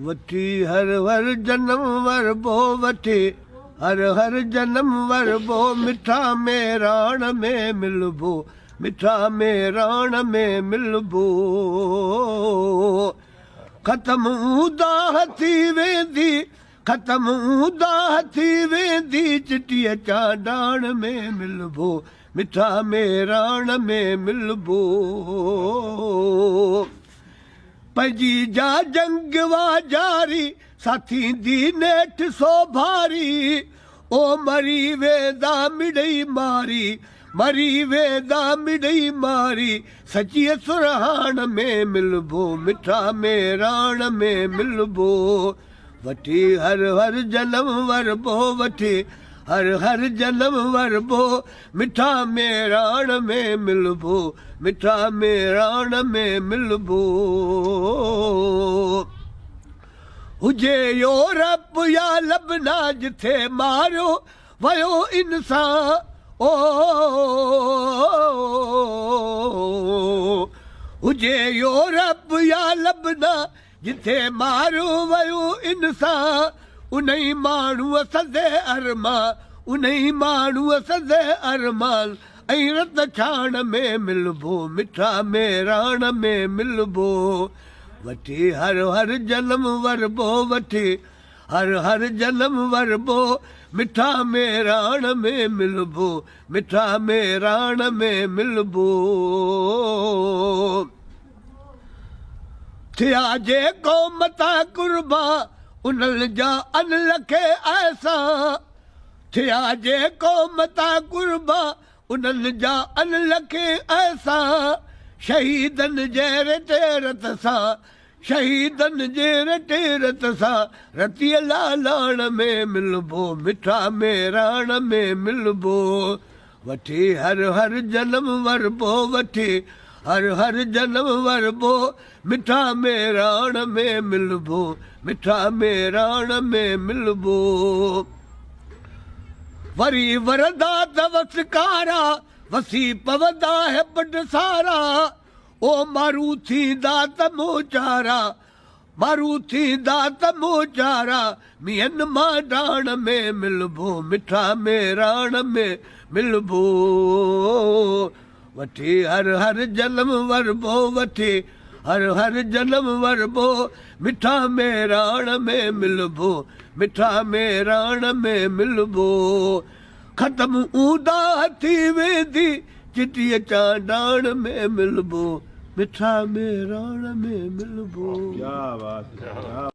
वठी हर हर जन्म वरबो वठी हर हर जन्म वरबो मिठा में राण में मिलबो मिठा में राण में मिलबो ख़त्म दाह थी वेंदी ख़त्म दाह थी वेंदी चिटीअ चांडाण में मिलबो मिठा में राण में मिलबो पंहिंजी जा जंग वा जारी साथी दी नेठ सो भारी ओ मरी वेंदा मिड़ई मारी मरी वेंदा मिड़ई मारी सचीअ सुरहाण में मिलबो मिठा में राण में मिलबो वठी हर हर जन्म वरबो वठी हर हर जन्म वरबो मिठा में राण में मिलबो मिठा में राण में मिलबो हुजे यूरोप या लबना जिथे मारियो वयो इंसान ओ हुजे यूरोप या लबना जिथे मारियो वयो इंसान उन्हीं माण्हूअ सदे अरमान उन्हीं माण्हूअ सदे अरमान ऐं रत छाण में मिलबो मिठा में राण में मिलबो वठी हर हर जन्म वरबो वठी हर हर जन्म वरबो मिठा में राण में मिलबो मिठा में राण में मिलबो थिया जे क़ौम तां कुर्बा उन्हनि जा अन लखे ऐसा थिया जे क़ौम तां कुर्बा उन्हनि जा अन लखे ऐसा शहीदनि जे रत सां शहीदनि जे रत सां रतीअ लालाण में मिलबो मिठा में राण में मिलबो वठी हर हर जन्म वरबो वठी हर हर जन्म वरबो मिठा में राण में मिलबो मिठा में राण में मिलबो वरी वरदा तवसकारा वसी पवदा है बड सारा ओ मारू थींदा त मोचारा मारू थींदा त मोचारा मियन मां डाण में मिलबो मिठा में राण में मिलबो वठी हर हर जन्म वरबो वठी हर हर जन्म वरबो मिठा में राण में मिलबो मिठा में राण में मिलबो ख़त्म ऊंदा थी वेंदी चिटीअ चांडाण में मिलबो मिठा में राण में मिलबो। क्या बात है।